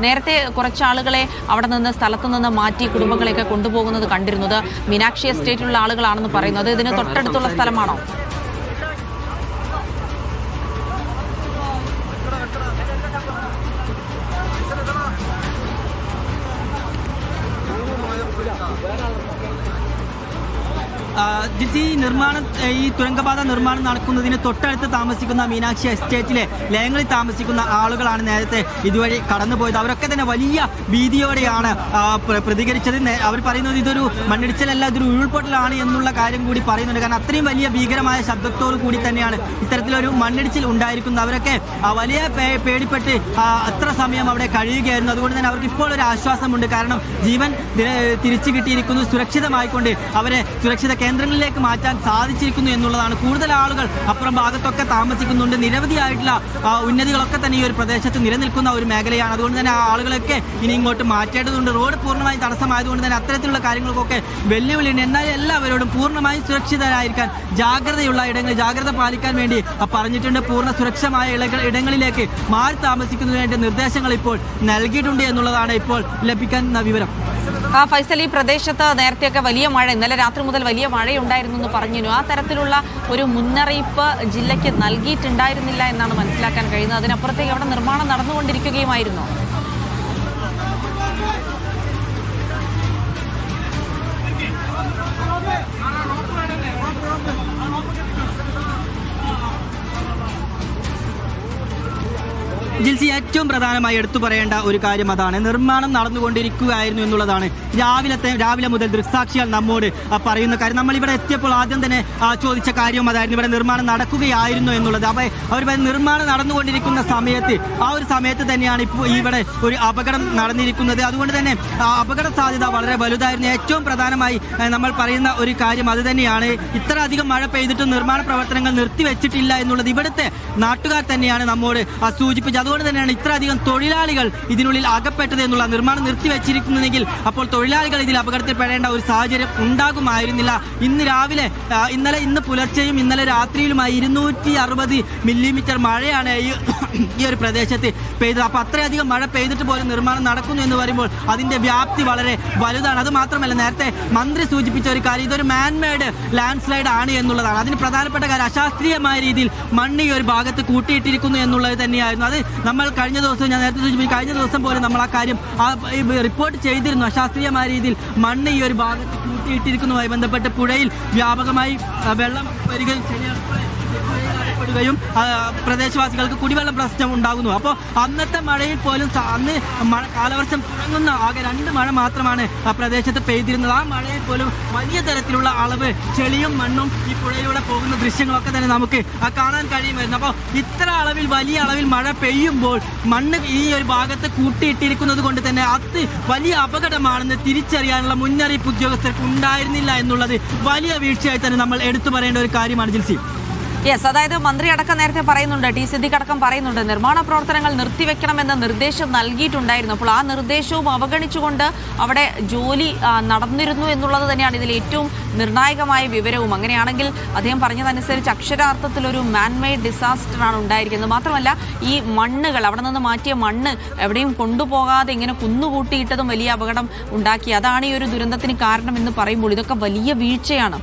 നേരത്തെ കുറച്ചാളുകളെ അവിടെ നിന്ന് സ്ഥലത്തു നിന്ന് മാറ്റി കുടുംബങ്ങളെയൊക്കെ കൊണ്ടുപോകുന്നത് കണ്ടിരുന്നത് മീനാക്ഷി എസ്റ്റേറ്റിലുള്ള ആളുകളാണെന്ന് പറയുന്നത്. ഇതിന് തൊട്ടടുത്തുള്ള സ്ഥലമാണോ? ഈ തുരങ്കപാത നിർമ്മാണം നടക്കുന്നതിന് തൊട്ടടുത്ത് താമസിക്കുന്ന മീനാക്ഷി എസ്റ്റേറ്റിലെ ലയങ്ങളിൽ താമസിക്കുന്ന ആളുകളാണ് നേരത്തെ ഇതുവഴി കടന്നുപോയത്. അവരൊക്കെ തന്നെ വലിയ ഭീതിയോടെയാണ് പ്രതികരിച്ചത്. അവർ പറയുന്നത് ഇതൊരു മണ്ണിടിച്ചിലല്ല, ഇതൊരു ഉരുൾപൊട്ടലാണ് എന്നുള്ള കാര്യം കൂടി പറയുന്നുണ്ട്. കാരണം അത്രയും വലിയ ഭീകരമായ ശബ്ദത്തോടു കൂടി തന്നെയാണ് ഇത്തരത്തിലൊരു മണ്ണിടിച്ചിൽ ഉണ്ടായിരിക്കുന്നത്. അവരൊക്കെ വലിയ പേടിപ്പെട്ട് അത്ര സമയം അവിടെ കഴിയുകയായിരുന്നു. അതുകൊണ്ട് തന്നെ അവർക്ക് ഇപ്പോൾ ഒരു ആശ്വാസമുണ്ട്. കാരണം ജീവൻ തിരിച്ചു കിട്ടിയിരിക്കുന്നു, സുരക്ഷിതമായിക്കൊണ്ട് അവരെ സുരക്ഷിത കേന്ദ്രങ്ങളിലേക്ക് മാറ്റാൻ സാധിച്ചിരിക്കുന്നു എന്നുള്ളതാണ്. കൂടുതൽ ആളുകൾ അപ്പുറം ഭാഗത്തൊക്കെ താമസിക്കുന്നുണ്ട്. നിരവധിയായിട്ടുള്ള ഉന്നതികളൊക്കെ തന്നെ ഈ ഒരു പ്രദേശത്ത് നിലനിൽക്കുന്ന ഒരു മേഖലയാണ്. അതുകൊണ്ട് തന്നെ ആ ആളുകളൊക്കെ ഇനി ഇങ്ങോട്ട് മാറ്റേണ്ടതുണ്ട്. റോഡ് പൂർണ്ണമായും തടസ്സമായതുകൊണ്ട് തന്നെ അത്തരത്തിലുള്ള കാര്യങ്ങൾക്കൊക്കെ വെല്ലുവിളിയുണ്ട്. എന്നാൽ എല്ലാവരോടും പൂർണ്ണമായും സുരക്ഷിതരായിരിക്കാൻ ജാഗ്രത പാലിക്കാൻ വേണ്ടി പറഞ്ഞിട്ടുണ്ട്. പൂർണ്ണ സുരക്ഷമായ ഇടങ്ങളിലേക്ക് മാറി താമസിക്കുന്നതിന് വേണ്ടി നിർദ്ദേശങ്ങൾ ഇപ്പോൾ നൽകിയിട്ടുണ്ട് എന്നുള്ളതാണ് ഇപ്പോൾ ലഭിക്കുന്ന വിവരം. ഫൈസൽ, ഈ പ്രദേശത്ത് നേരത്തെയൊക്കെ വലിയ മഴ, ഇന്നലെ രാത്രി മുതൽ വലിയ മഴയുണ്ടായിരുന്നു എന്ന് പറഞ്ഞിരുന്നു. ആ തരത്തിലുള്ള ഒരു മുന്നറിയിപ്പ് ജില്ലയ്ക്ക് നൽകിയിട്ടുണ്ടായിരുന്നില്ല എന്നാണ് മനസ്സിലാക്കാൻ കഴിയുന്നത്. അതിനപ്പുറത്തേക്ക് അവിടെ നിർമ്മാണം നടന്നുകൊണ്ടിരിക്കുകയുമായിരുന്നു. ജിൽസി, ഏറ്റവും പ്രധാനമായി എടുത്തു പറയേണ്ട ഒരു കാര്യം അതാണ്. നിർമ്മാണം നടന്നുകൊണ്ടിരിക്കുകയായിരുന്നു എന്നുള്ളതാണ് രാവിലെ മുതൽ ദൃക്സാക്ഷികൾ നമ്മോട് പറയുന്ന കാര്യം. നമ്മളിവിടെ എത്തിയപ്പോൾ ആദ്യം തന്നെ ചോദിച്ച കാര്യവും അതായിരുന്നു, ഇവിടെ നിർമ്മാണം നടക്കുകയായിരുന്നു എന്നുള്ളത്. അപ്പോൾ അവർ നിർമ്മാണം നടന്നുകൊണ്ടിരിക്കുന്ന സമയത്ത് ആ ഒരു സമയത്ത് തന്നെയാണ് ഇപ്പോൾ ഇവിടെ ഒരു അപകടം നടന്നിരിക്കുന്നത്. അതുകൊണ്ട് തന്നെ അപകട സാധ്യത വളരെ വലുതായിരുന്നു. ഏറ്റവും പ്രധാനമായി നമ്മൾ പറയുന്ന ഒരു കാര്യം അത് തന്നെയാണ്. ഇത്ര അധികം മഴ പെയ്തിട്ടും നിർമ്മാണ പ്രവർത്തനങ്ങൾ നിർത്തിവെച്ചിട്ടില്ല എന്നുള്ളത് ഇവിടുത്തെ നാട്ടുകാർ തന്നെയാണ് നമ്മോട് സൂചിപ്പിച്ചത്. അതുകൊണ്ട് തന്നെയാണ് ഇത്ര അധികം തൊഴിലാളികൾ ഇതിനുള്ളിൽ അകപ്പെട്ടത് എന്നുള്ള. നിർമ്മാണം നിർത്തിവെച്ചിരിക്കുന്നെങ്കിൽ അപ്പോൾ തൊഴിലാളികൾ ഇതിൽ അപകടത്തിൽപ്പെടേണ്ട ഒരു സാഹചര്യം ഉണ്ടാകുമായിരുന്നില്ല. ഇന്ന് പുലർച്ചെയും ഇന്നലെ രാത്രിയിലുമായി 260 മില്ലിമീറ്റർ മഴയാണ് ഈ ഒരു പ്രദേശത്ത് പെയ്തത്. അപ്പോൾ അത്രയധികം മഴ പെയ്തിട്ട് പോലും നിർമ്മാണം നടക്കുന്നു എന്ന് പറയുമ്പോൾ അതിൻ്റെ വ്യാപ്തി വളരെ വലുതാണ്. അത് മാത്രമല്ല, നേരത്തെ മന്ത്രി സൂചിപ്പിച്ച ഒരു കാര്യം, ഇതൊരു മാൻമെയ്ഡ് ലാൻഡ് സ്ലൈഡ് ആണ് എന്നുള്ളതാണ്. അതിന് പ്രധാനപ്പെട്ട കാര്യം അശാസ്ത്രീയമായ രീതിയിൽ മണ്ണ് ഈ ഒരു ഭാഗത്ത് കൂട്ടിയിട്ടിരിക്കുന്നു എന്നുള്ളത് തന്നെയായിരുന്നു. അത് നമ്മൾ കഴിഞ്ഞ നേരത്തെ സൂചിപ്പിച്ചു, കഴിഞ്ഞ ദിവസം പോലും നമ്മൾ ആ കാര്യം റിപ്പോർട്ട് ചെയ്തിരുന്നു. അശാസ്ത്രീയമായ രീതിയിൽ മണ്ണ് ഈ ഒരു ഭാഗത്ത് കൂട്ടിയിട്ടിരിക്കുന്നതുമായി ബന്ധപ്പെട്ട് പുഴയിൽ വ്യാപകമായി വെള്ളം വരികയും ുകയും പ്രദേശവാസികൾക്ക് കുടിവെള്ളം പ്രശ്നം ഉണ്ടാകുന്നു. അപ്പോൾ അന്നത്തെ മഴയിൽ പോലും അന്ന് കാലവർഷം തുടങ്ങുന്ന ആകെ 2 മഴ മാത്രമാണ് ആ പ്രദേശത്ത് പെയ്തിരുന്നത്. ആ മഴയിൽ പോലും വലിയ തരത്തിലുള്ള അളവ് ചെളിയും മണ്ണും ഈ പുഴയിലൂടെ പോകുന്ന ദൃശ്യങ്ങളൊക്കെ തന്നെ നമുക്ക് കാണാൻ കഴിയുമായിരുന്നു. അപ്പോൾ ഇത്ര വലിയ അളവിൽ മഴ പെയ്യുമ്പോൾ മണ്ണ് ഈ ഒരു ഭാഗത്ത് കൂട്ടിയിട്ടിരിക്കുന്നത് കൊണ്ട് തന്നെ അത് വലിയ അപകടമാണെന്ന് തിരിച്ചറിയാനുള്ള മുന്നറിയിപ്പ് ഉദ്യോഗസ്ഥർക്ക് ഉണ്ടായിരുന്നില്ല എന്നുള്ളത് വലിയ വീഴ്ചയായി തന്നെ നമ്മൾ എടുത്തു പറയേണ്ട ഒരു കാര്യമാണ് ജിൽസി. യെസ്, അതായത് മന്ത്രി അടക്കം നേരത്തെ പറയുന്നുണ്ട്, ടി സിദ്ദിഖ് അടക്കം പറയുന്നുണ്ട്, നിർമ്മാണ പ്രവർത്തനങ്ങൾ നിർത്തിവെക്കണമെന്ന നിർദ്ദേശം നൽകിയിട്ടുണ്ടായിരുന്നു. അപ്പോൾ ആ നിർദ്ദേശവും അവഗണിച്ചുകൊണ്ട് അവിടെ ജോലി നടന്നിരുന്നു എന്നുള്ളത് തന്നെയാണ് ഇതിൽ ഏറ്റവും നിർണായകമായ വിവരവും. അങ്ങനെയാണെങ്കിൽ അദ്ദേഹം പറഞ്ഞതനുസരിച്ച് അക്ഷരാർത്ഥത്തിലൊരു മാൻമെയ്ഡ് ഡിസാസ്റ്ററാണ് ഉണ്ടായിരിക്കുന്നത്. മാത്രമല്ല, ഈ മണ്ണുകൾ അവിടെ നിന്ന് മാറ്റിയ മണ്ണ് എവിടെയും കൊണ്ടുപോകാതെ ഇങ്ങനെ കുന്നുകൂട്ടിയിട്ടതും വലിയ അപകടം ഉണ്ടാക്കി. അതാണ് ഈ ഒരു ദുരന്തത്തിന് കാരണം എന്ന് പറയുമ്പോൾ ഇതൊക്കെ വലിയ വീഴ്ചയാണ്.